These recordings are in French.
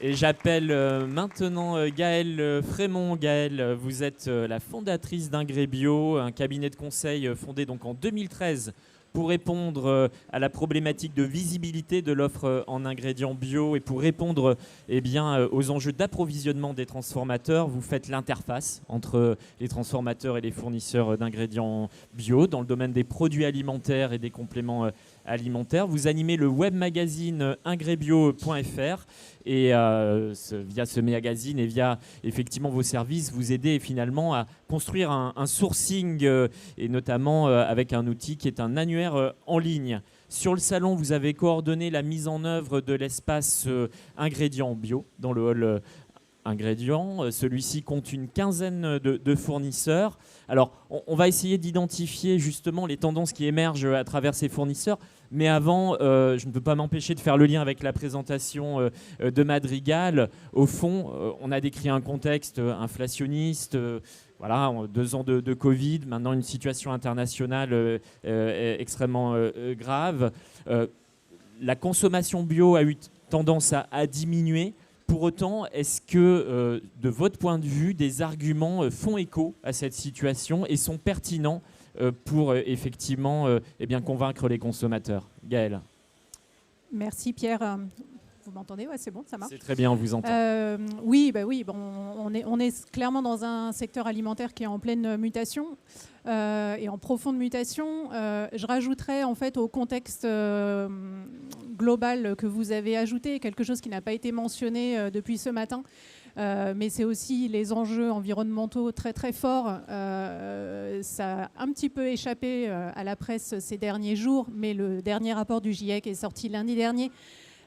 Et j'appelle maintenant Gaëlle Frémont. Gaëlle, vous êtes la fondatrice d'Ingrébio, un cabinet de conseil fondé donc en 2013 pour répondre à la problématique de visibilité de l'offre en ingrédients bio et pour répondre aux enjeux d'approvisionnement des transformateurs. Vous faites l'interface entre les transformateurs et les fournisseurs d'ingrédients bio dans le domaine des produits alimentaires et des compléments alimentaires. Vous animez le web magazine ingrebio.fr et via ce magazine et via effectivement vos services, vous aidez finalement à construire un sourcing et notamment avec un outil qui est un annuaire en ligne. Sur le salon, vous avez coordonné la mise en œuvre de l'espace ingrédients bio dans le hall ingrédients. Celui-ci compte une quinzaine de fournisseurs. Alors, on va essayer d'identifier justement les tendances qui émergent à travers ces fournisseurs. Mais avant, je ne peux pas m'empêcher de faire le lien avec la présentation de Madrigal. Au fond, on a décrit un contexte inflationniste, voilà, 2 ans de Covid, maintenant une situation internationale extrêmement grave. La consommation bio a eu tendance à diminuer. Pour autant, est-ce que, de votre point de vue, des arguments font écho à cette situation et sont pertinents pour effectivement convaincre les consommateurs? Gaëlle. Merci Pierre. Vous m'entendez? Ouais, c'est bon, ça marche. C'est très bien, on vous entend. Oui, bon, on est clairement dans un secteur alimentaire qui est en pleine mutation et en profonde mutation. Je rajouterais en fait au contexte global que vous avez ajouté quelque chose qui n'a pas été mentionné depuis ce matin. Mais c'est aussi les enjeux environnementaux très très forts. Ça a un petit peu échappé à la presse ces derniers jours, mais le dernier rapport du GIEC est sorti lundi dernier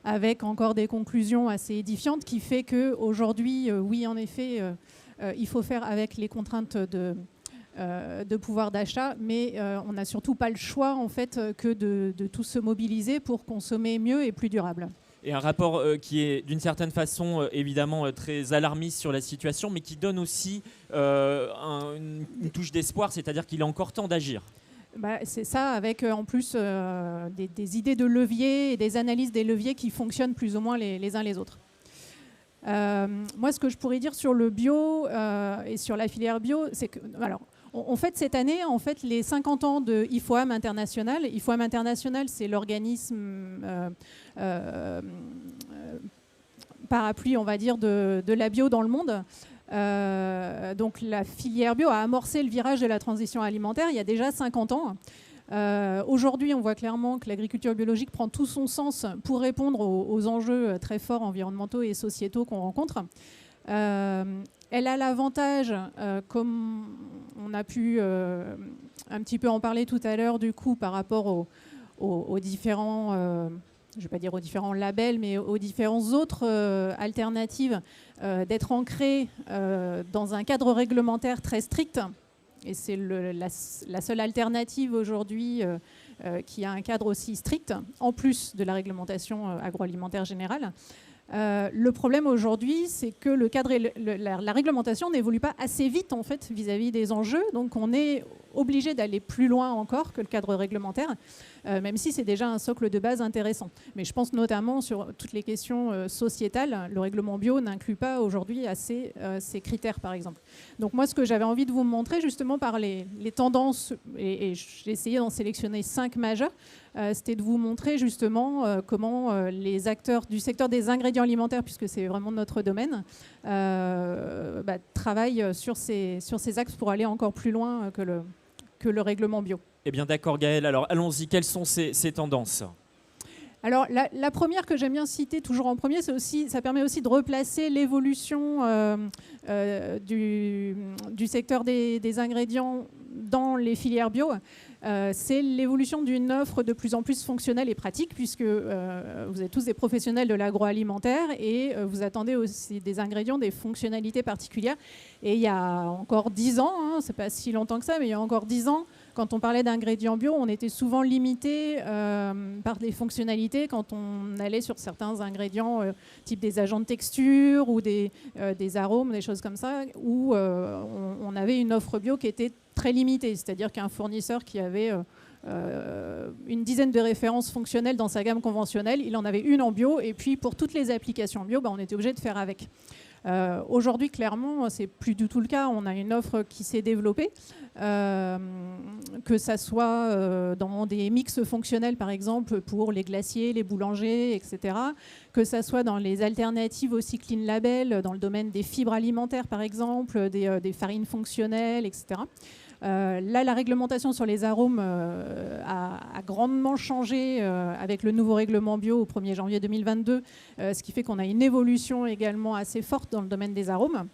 avec encore des conclusions assez édifiantes qui fait qu'aujourd'hui, oui en effet, il faut faire avec les contraintes de pouvoir d'achat, mais on n'a surtout pas le choix en fait que de tous se mobiliser pour consommer mieux et plus durable. Et un rapport qui est d'une certaine façon évidemment très alarmiste sur la situation, mais qui donne aussi une touche d'espoir, c'est-à-dire qu'il est encore temps d'agir. C'est ça, avec en plus des idées de leviers et des analyses des leviers qui fonctionnent plus ou moins les uns les autres. Moi, ce que je pourrais dire sur le bio et sur la filière bio, c'est que... Alors, on fête cette année en fait, les 50 ans de IFOAM International. IFOAM International, c'est l'organisme parapluie, on va dire, de la bio dans le monde. Donc la filière bio a amorcé le virage de la transition alimentaire il y a déjà 50 ans. Aujourd'hui, on voit clairement que l'agriculture biologique prend tout son sens pour répondre aux enjeux très forts environnementaux et sociétaux qu'on rencontre. Elle a l'avantage, comme on a pu un petit peu en parler tout à l'heure, du coup, par rapport aux différents, je ne vais pas dire aux différents labels, mais aux différentes autres alternatives, d'être ancrée dans un cadre réglementaire très strict. Et c'est la seule alternative aujourd'hui qui a un cadre aussi strict, en plus de la réglementation agroalimentaire générale. Le problème aujourd'hui, c'est que le cadre et la réglementation n'évolue pas assez vite en fait vis-à-vis des enjeux. Donc on est obligé d'aller plus loin encore que le cadre réglementaire, même si c'est déjà un socle de base intéressant. Mais je pense notamment sur toutes les questions sociétales. Le règlement bio n'inclut pas aujourd'hui assez ces critères, par exemple. Donc moi, ce que j'avais envie de vous montrer justement par les tendances, et j'ai essayé d'en sélectionner 5 majeures, c'était de vous montrer justement comment les acteurs du secteur des ingrédients alimentaires, puisque c'est vraiment notre domaine, travaillent sur ces axes pour aller encore plus loin que le règlement bio. Eh bien d'accord Gaëlle, alors allons-y, quelles sont ces tendances ? Alors la première que j'aime bien citer toujours en premier, ça permet aussi de replacer l'évolution du secteur des ingrédients dans les filières bio. C'est l'évolution d'une offre de plus en plus fonctionnelle et pratique, puisque vous êtes tous des professionnels de l'agroalimentaire et vous attendez aussi des ingrédients, des fonctionnalités particulières. Et il y a encore 10 ans, c'est pas si longtemps que ça, mais il y a encore 10 ans, quand on parlait d'ingrédients bio, on était souvent limité par des fonctionnalités quand on allait sur certains ingrédients, type des agents de texture ou des arômes, des choses comme ça, où on avait une offre bio qui était très limitée, c'est-à-dire qu'un fournisseur qui avait une dizaine de références fonctionnelles dans sa gamme conventionnelle. Il en avait une en bio, et puis pour toutes les applications bio, on était obligé de faire avec. Aujourd'hui, clairement, c'est plus du tout le cas. On a une offre qui s'est développée, que ça soit dans des mix fonctionnels, par exemple, pour les glaciers, les boulangers, etc. Que ça soit dans les alternatives aussi clean label, dans le domaine des fibres alimentaires, par exemple, des farines fonctionnelles, etc. Là, la réglementation sur les arômes a grandement changé avec le nouveau règlement bio au 1er janvier 2022, ce qui fait qu'on a une évolution également assez forte dans le domaine des arômes.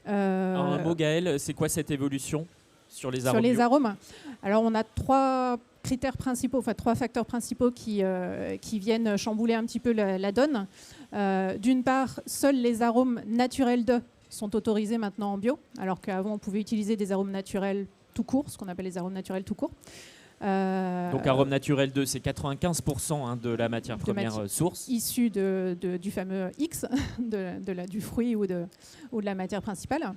En un mot, Gaëlle, c'est quoi cette évolution sur les arômes Sur les bio? arômes, alors on a trois critères principaux, enfin trois facteurs principaux qui viennent chambouler un petit peu la donne. D'une part, seuls les arômes naturels d'œufs sont autorisés maintenant en bio, alors qu'avant on pouvait utiliser des arômes naturels tout court, ce qu'on appelle les arômes naturels tout court. Donc arôme naturel 2, c'est 95% de la matière première source. Issue du fameux X, du fruit ou de la matière principale.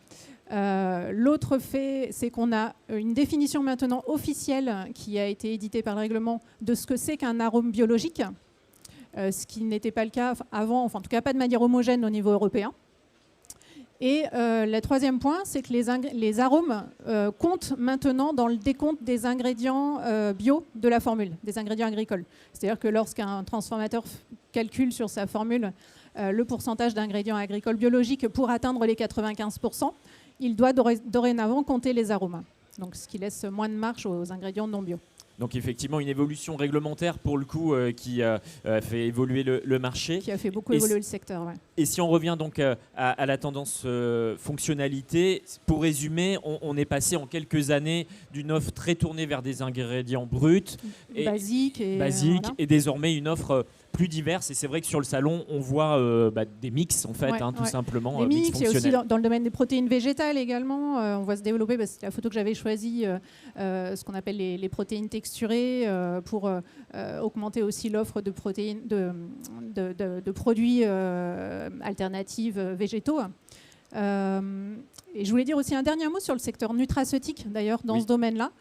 L'autre fait, c'est qu'on a une définition maintenant officielle qui a été éditée par le règlement de ce que c'est qu'un arôme biologique, ce qui n'était pas le cas avant, enfin en tout cas pas de manière homogène au niveau européen. Et le troisième point, c'est que les arômes comptent maintenant dans le décompte des ingrédients bio de la formule, des ingrédients agricoles. C'est-à-dire que lorsqu'un transformateur calcule sur sa formule le pourcentage d'ingrédients agricoles biologiques pour atteindre les 95%, il doit dorénavant compter les arômes. Donc, ce qui laisse moins de marge aux ingrédients non bio. Donc effectivement une évolution réglementaire pour le coup qui a fait évoluer le marché. Qui a fait beaucoup évoluer le secteur. Ouais. Et si on revient donc à la tendance fonctionnalité, pour résumer, on est passé en quelques années d'une offre très tournée vers des ingrédients bruts, basiques voilà. Et désormais une offre plus diverse. Et c'est vrai que sur le salon, on voit des mix en fait, tout simplement. Des mix, il y a aussi dans le domaine des protéines végétales également. On voit se développer, c'est la photo que j'avais choisie, ce qu'on appelle les protéines texturées pour augmenter aussi l'offre de protéines, de produits alternatifs végétaux. Et je voulais dire aussi un dernier mot sur le secteur nutraceutique, d'ailleurs, dans ce domaine-là,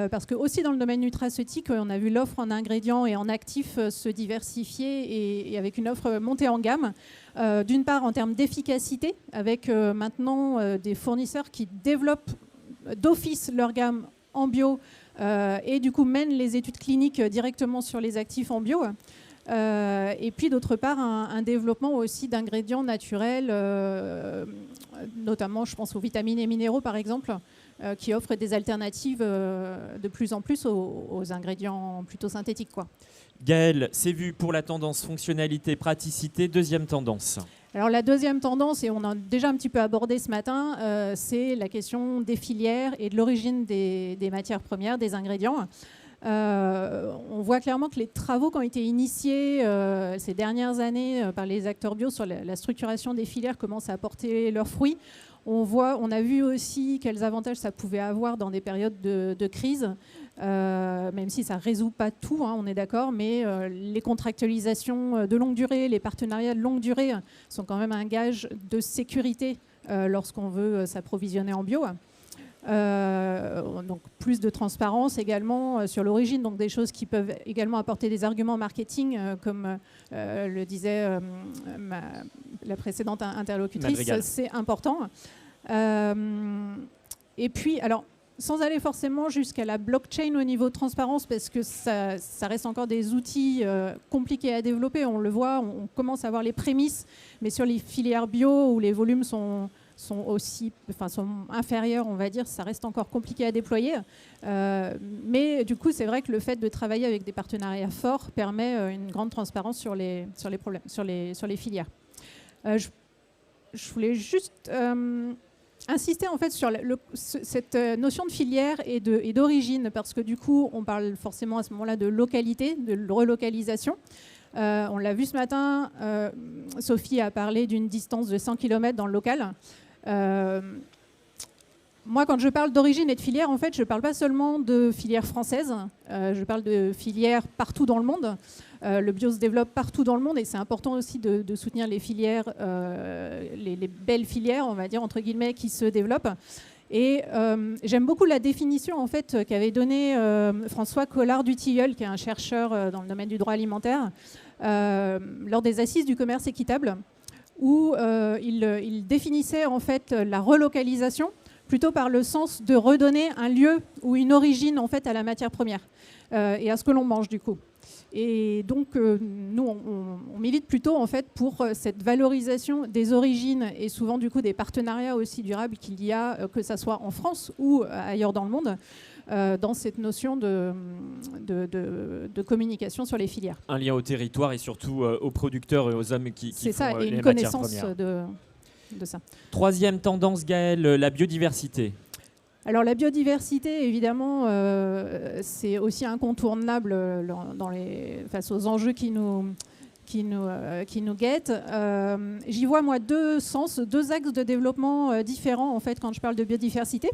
parce que aussi dans le domaine nutraceutique, on a vu l'offre en ingrédients et en actifs se diversifier et avec une offre montée en gamme. D'une part, en termes d'efficacité, avec maintenant des fournisseurs qui développent d'office leur gamme en bio et du coup mènent les études cliniques directement sur les actifs en bio. Et puis d'autre part un développement aussi d'ingrédients naturels, notamment je pense aux vitamines et minéraux par exemple, qui offrent des alternatives de plus en plus aux ingrédients plutôt synthétiques, quoi. Gaëlle, c'est vu pour la tendance fonctionnalité, praticité. Deuxième tendance. Alors la deuxième tendance, et on a déjà un petit peu abordé ce matin, c'est la question des filières et de l'origine des matières premières, des ingrédients. On voit clairement que les travaux qui ont été initiés ces dernières années par les acteurs bio sur la structuration des filières commencent à porter leurs fruits. On a vu aussi quels avantages ça pouvait avoir dans des périodes de crise, même si ça ne résout pas tout, on est d'accord, mais les contractualisations de longue durée, les partenariats de longue durée sont quand même un gage de sécurité lorsqu'on veut s'approvisionner en bio. Donc plus de transparence également sur l'origine, donc des choses qui peuvent également apporter des arguments marketing, comme le disait la précédente interlocutrice, c'est important. Et puis, alors, sans aller forcément jusqu'à la blockchain au niveau de transparence, parce que ça reste encore des outils compliqués à développer, on le voit, on commence à voir les prémices, mais sur les filières bio où les volumes sont inférieurs, on va dire, ça reste encore compliqué à déployer. Mais du coup, c'est vrai que le fait de travailler avec des partenariats forts permet une grande transparence sur les problèmes, sur les filières. Je voulais juste insister en fait sur cette notion de filière et d'origine, parce que du coup, on parle forcément à ce moment-là de localité, de relocalisation. On l'a vu ce matin, Sophie a parlé d'une distance de 100 km dans le local. Moi, quand je parle d'origine et de filière, en fait, je ne parle pas seulement de filière française, je parle de filières partout dans le monde. Le bio se développe partout dans le monde et c'est important aussi de soutenir les filières, les belles filières, on va dire, entre guillemets, qui se développent. Et j'aime beaucoup la définition en fait, qu'avait donnée François Collard-Dutilleul, qui est un chercheur dans le domaine du droit alimentaire, lors des assises du commerce équitable, où il définissait en fait la relocalisation plutôt par le sens de redonner un lieu ou une origine en fait à la matière première et à ce que l'on mange du coup. Et donc nous on milite plutôt en fait pour cette valorisation des origines et souvent du coup des partenariats aussi durables qu'il y a, que ça soit en France ou ailleurs dans le monde, dans cette notion de communication sur les filières. Un lien au territoire et surtout aux producteurs et aux hommes qui font ça, et les une matières connaissance premières. de ça. Troisième tendance, Gaëlle, la biodiversité. Alors la biodiversité, évidemment, c'est aussi incontournable face aux enjeux qui nous guettent. J'y vois, moi, deux axes de développement différents, en fait, quand je parle de biodiversité.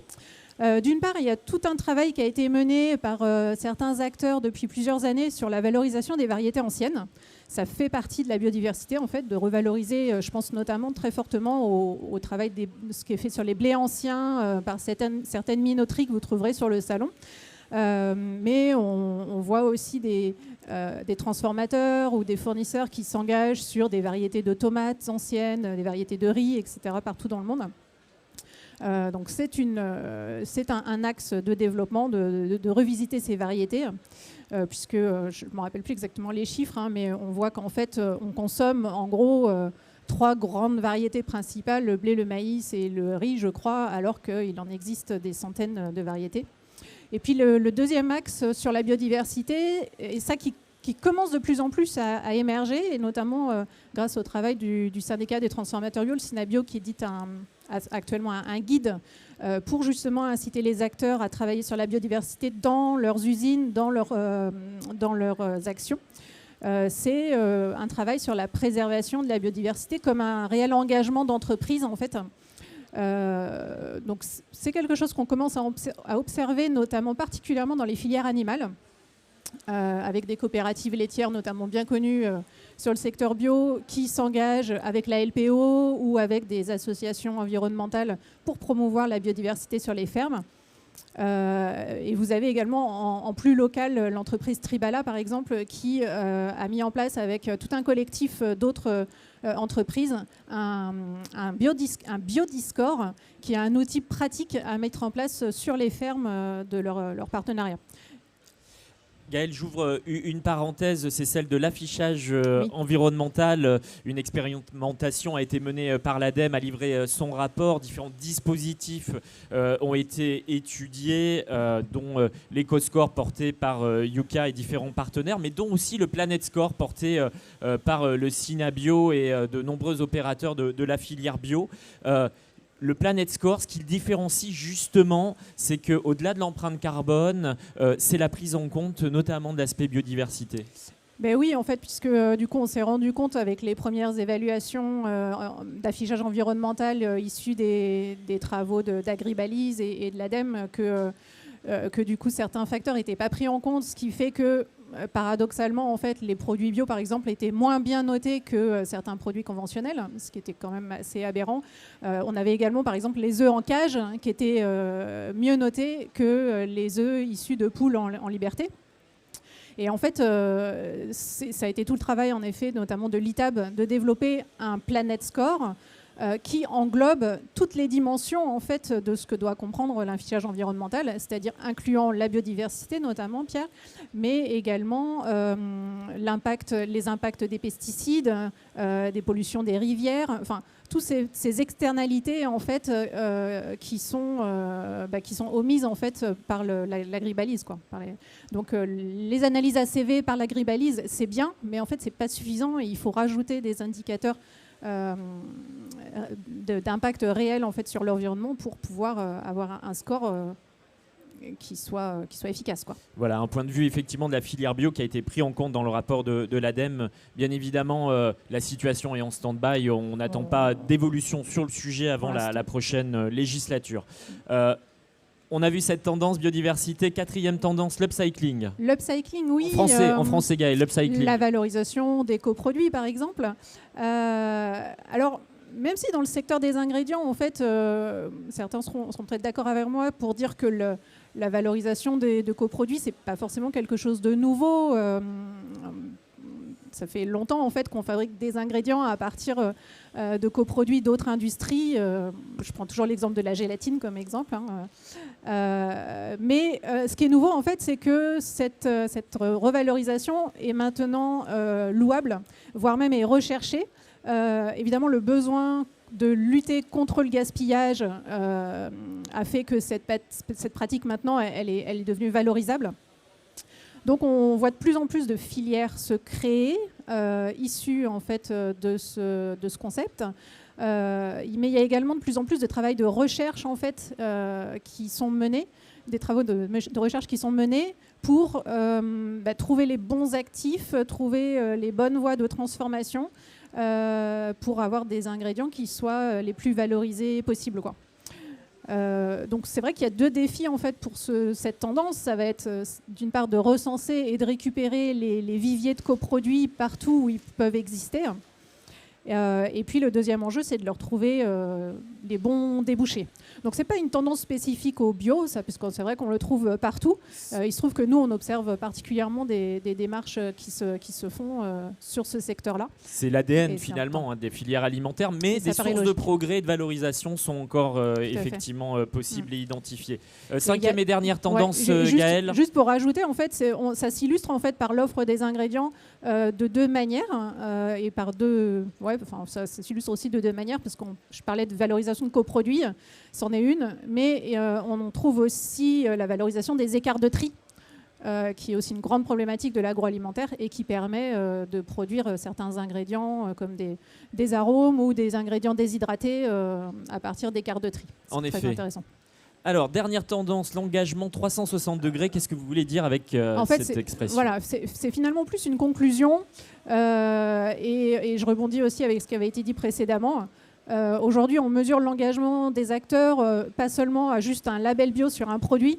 D'une part, il y a tout un travail qui a été mené par certains acteurs depuis plusieurs années sur la valorisation des variétés anciennes. Ça fait partie de la biodiversité, en fait, de revaloriser, je pense notamment très fortement au travail ce qui est fait sur les blés anciens par certaines minoteries que vous trouverez sur le salon. Mais on voit aussi des transformateurs ou des fournisseurs qui s'engagent sur des variétés de tomates anciennes, des variétés de riz, etc., partout dans le monde. Donc c'est un axe de développement de revisiter ces variétés, puisque je ne me rappelle plus exactement les chiffres, hein, mais on voit qu'en fait on consomme en gros 3 grandes variétés principales, le blé, le maïs et le riz, je crois, alors qu'il en existe des centaines de variétés. Et puis le deuxième axe sur la biodiversité, et ça qui commence de plus en plus à émerger, et notamment grâce au travail du syndicat des transformateurs bio, le SYNABio, qui édite actuellement un guide pour justement inciter les acteurs à travailler sur la biodiversité dans leurs usines, dans leurs actions. C'est un travail sur la préservation de la biodiversité comme un réel engagement d'entreprise, en fait. Donc c'est quelque chose qu'on commence à observer, notamment particulièrement dans les filières animales, avec des coopératives laitières notamment bien connues sur le secteur bio qui s'engagent avec la LPO ou avec des associations environnementales pour promouvoir la biodiversité sur les fermes. Et vous avez également en plus local l'entreprise Tribala par exemple qui a mis en place avec tout un collectif d'autres entreprises un biodiscore qui est un outil pratique à mettre en place sur les fermes de leur partenariat. Gaëlle, j'ouvre une parenthèse, c'est celle de l'affichage environnemental. Une expérimentation a été menée par l'ADEME, a livré son rapport. Différents dispositifs ont été étudiés, dont l'EcoScore porté par Yuka et différents partenaires, mais dont aussi le Planet Score porté par le SYNABio et de nombreux opérateurs de la filière bio. Le Planet Score, ce qui le différencie justement, c'est qu'au-delà de l'empreinte carbone, c'est la prise en compte notamment de l'aspect biodiversité. Ben oui, en fait, puisque du coup, on s'est rendu compte avec les premières évaluations d'affichage environnemental issues des travaux d'Agribalise et de l'ADEME que du coup, certains facteurs n'étaient pas pris en compte, ce qui fait que paradoxalement, en fait, les produits bio, par exemple, étaient moins bien notés que certains produits conventionnels, ce qui était quand même assez aberrant. On avait également, par exemple, les œufs en cage qui étaient mieux notés que les œufs issus de poules en liberté. Et en fait, ça a été tout le travail, en effet, notamment de l'ITAB, de développer un Planet Score qui englobe toutes les dimensions en fait, de ce que doit comprendre l'affichage environnemental, c'est-à-dire incluant la biodiversité notamment, Pierre, mais également les impacts des pesticides, des pollutions des rivières, enfin toutes ces externalités en fait, qui sont omises en fait, par l'agribalise. Donc les analyses ACV par l'agribalise, c'est bien, mais en fait, c'est pas suffisant et il faut rajouter des indicateurs d'impact réel en fait, sur l'environnement pour pouvoir avoir un score qui soit efficace. Voilà, un point de vue effectivement de la filière bio qui a été pris en compte dans le rapport de l'ADEME. Bien évidemment, la situation est en stand-by. On n'attend pas d'évolution sur le sujet avant la prochaine législature. On a vu cette tendance biodiversité. Quatrième tendance, l'upcycling. L'upcycling, oui. En français, Gaëlle, l'upcycling. La valorisation des coproduits, par exemple. Alors, même si dans le secteur des ingrédients, en fait, certains seront peut-être d'accord avec moi pour dire que la valorisation de coproduits, c'est pas forcément quelque chose de nouveau. Ça fait longtemps en fait qu'on fabrique des ingrédients à partir de coproduits d'autres industries. Je prends toujours l'exemple de la gélatine comme exemple. Mais ce qui est nouveau en fait, c'est que cette revalorisation est maintenant louable, voire même est recherchée. Évidemment, le besoin de lutter contre le gaspillage a fait que cette pratique maintenant, elle est devenue valorisable. Donc on voit de plus en plus de filières se créer issues en fait de ce concept. Mais il y a également de plus en plus de travail de recherche en fait qui sont menés, des travaux de recherche qui sont menés pour trouver les bons actifs, trouver les bonnes voies de transformation pour avoir des ingrédients qui soient les plus valorisés possibles, quoi. Donc c'est vrai qu'il y a deux défis en fait pour cette tendance. Ça va être d'une part de recenser et de récupérer les viviers de coproduits partout où ils peuvent exister. Et puis le deuxième enjeu, c'est de leur trouver les bons débouchés. Donc c'est pas une tendance spécifique au bio, ça, puisque c'est vrai qu'on le trouve partout. Il se trouve que nous, on observe particulièrement des démarches qui se font sur ce secteur-là. C'est l'ADN finalement des filières alimentaires, mais des sources de progrès et de valorisation sont encore effectivement possibles et identifiées. Cinquième et dernière tendance, Gaëlle. Juste pour rajouter, en fait, ça s'illustre en fait par l'offre des ingrédients de deux manières et par deux. Ça s'illustre aussi de deux manières, parce que je parlais de valorisation de coproduits, c'en est une, mais on trouve aussi la valorisation des écarts de tri, qui est aussi une grande problématique de l'agroalimentaire et qui permet de produire certains ingrédients comme des arômes ou des ingrédients déshydratés à partir d'écarts de tri. En effet. Très intéressant. Alors, dernière tendance, l'engagement 360 degrés. Qu'est-ce que vous voulez dire avec cette expression ? Voilà, c'est finalement plus une conclusion. Et je rebondis aussi avec ce qui avait été dit précédemment. Aujourd'hui, on mesure l'engagement des acteurs pas seulement à juste un label bio sur un produit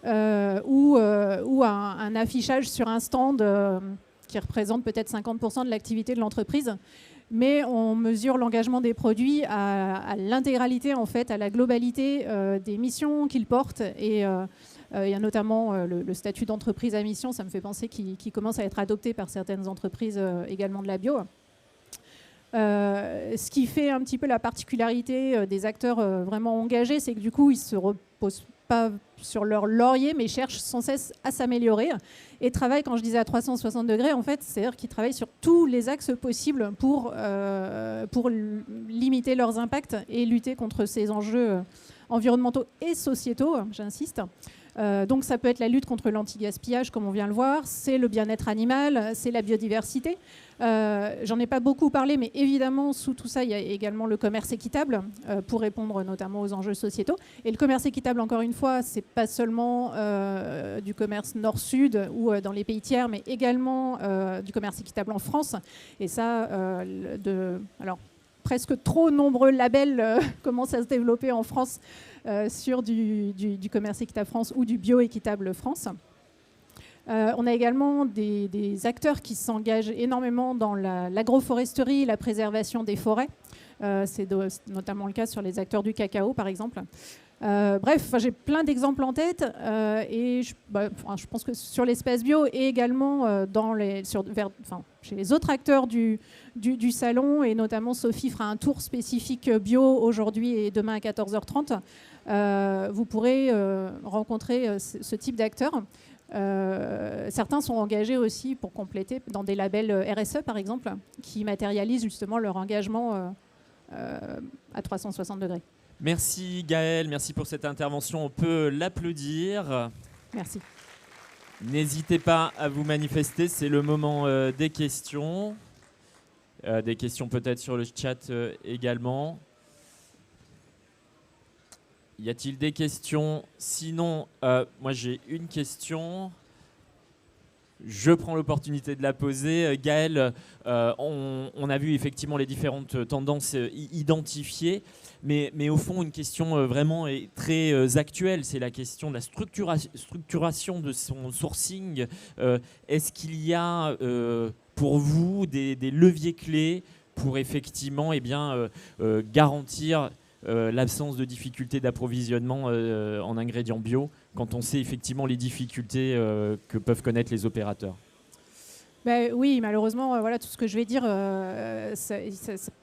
ou un affichage sur un stand qui représente peut-être 50% de l'activité de l'entreprise, mais on mesure l'engagement des produits à l'intégralité, en fait, à la globalité des missions qu'ils portent. Et il y a notamment le statut d'entreprise à mission, ça me fait penser, qui commence à être adopté par certaines entreprises également de la bio. Ce qui fait un petit peu la particularité des acteurs vraiment engagés, c'est que du coup, ils ne se reposent pas sur leur laurier, mais cherchent sans cesse à s'améliorer et travaillent, quand je disais à 360 degrés, en fait, c'est-à-dire qu'ils travaillent sur tous les axes possibles pour limiter leurs impacts et lutter contre ces enjeux environnementaux et sociétaux, j'insiste. Donc ça peut être la lutte contre l'anti-gaspillage, comme on vient le voir, c'est le bien-être animal, c'est la biodiversité. J'en ai pas beaucoup parlé, mais évidemment, sous tout ça, il y a également le commerce équitable pour répondre notamment aux enjeux sociétaux. Et le commerce équitable, encore une fois, c'est pas seulement du commerce nord-sud ou dans les pays tiers, mais également du commerce équitable en France. Et ça, alors, presque trop nombreux labels commencent à se développer en France sur du commerce équitable France ou du bio-équitable France. On a également des acteurs qui s'engagent énormément dans l'agroforesterie, la préservation des forêts. C'est notamment le cas sur les acteurs du cacao, par exemple. Bref, j'ai plein d'exemples en tête et je pense que sur l'espace bio et également chez les autres acteurs du salon, et notamment Sophie fera un tour spécifique bio aujourd'hui et demain à 14h30. Vous pourrez rencontrer ce type d'acteurs. Certains sont engagés aussi pour compléter dans des labels RSE, par exemple, qui matérialisent justement leur engagement à 360 degrés. Merci Gaëlle, merci pour cette intervention. On peut l'applaudir. Merci. N'hésitez pas à vous manifester, c'est le moment des questions. Des questions peut-être sur le chat également. Y a-t-il des questions ? Sinon, moi j'ai une question. Je prends l'opportunité de la poser. Gaëlle, on a vu effectivement les différentes tendances identifiées, mais au fond, une question vraiment très actuelle, c'est la question de la structuration de son sourcing. Est-ce qu'il y a pour vous des leviers clés pour effectivement garantir l'absence de difficultés d'approvisionnement en ingrédients bio, quand on sait effectivement les difficultés que peuvent connaître les opérateurs. Ben oui, malheureusement, voilà, tout ce que je vais dire, ça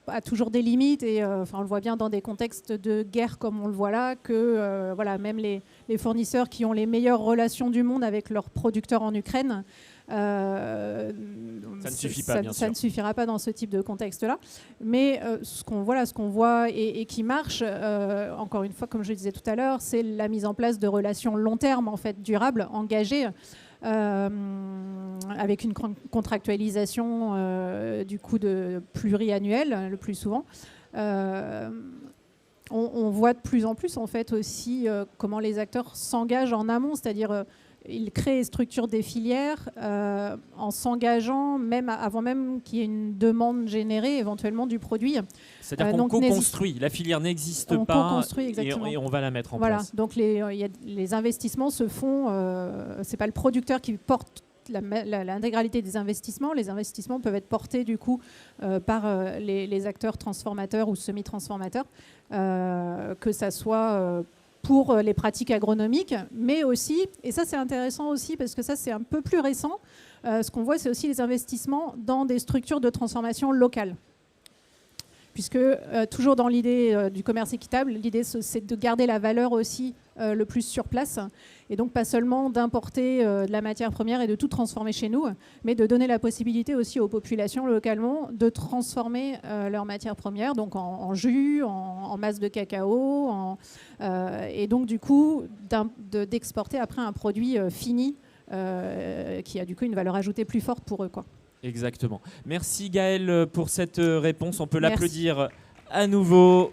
a toujours des limites et on le voit bien dans des contextes de guerre comme on le voit là, que voilà, même les fournisseurs qui ont les meilleures relations du monde avec leurs producteurs en Ukraine, ça ne suffit pas, bien sûr. Ça ne suffira pas dans ce type de contexte-là. Mais ce qu'on voit et qui marche, encore une fois, comme je le disais tout à l'heure, c'est la mise en place de relations long terme, en fait, durables, engagées. Avec une contractualisation du coup pluriannuelle le plus souvent. On voit de plus en plus en fait aussi comment les acteurs s'engagent en amont, c'est-à-dire ils créent et structurent des filières en s'engageant même avant même qu'il y ait une demande générée éventuellement du produit. C'est-à-dire qu'on co-construit, la filière n'existe pas et on va la mettre en place. Donc les investissements se font, c'est pas le producteur qui porte l'intégralité des investissements. Les investissements peuvent être portés du coup par les acteurs transformateurs ou semi-transformateurs, que ça soit pour les pratiques agronomiques, mais aussi, et ça c'est intéressant aussi parce que ça c'est un peu plus récent, ce qu'on voit c'est aussi les investissements dans des structures de transformation locales. Puisque toujours dans l'idée du commerce équitable, l'idée c'est de garder la valeur aussi le plus sur place, et donc pas seulement d'importer de la matière première et de tout transformer chez nous, mais de donner la possibilité aussi aux populations localement de transformer leur matière première, donc en jus, en masse de cacao, et donc du coup d'exporter après un produit fini qui a du coup une valeur ajoutée plus forte pour eux, quoi. Exactement. Merci Gaëlle pour cette réponse. On peut l'applaudir à nouveau.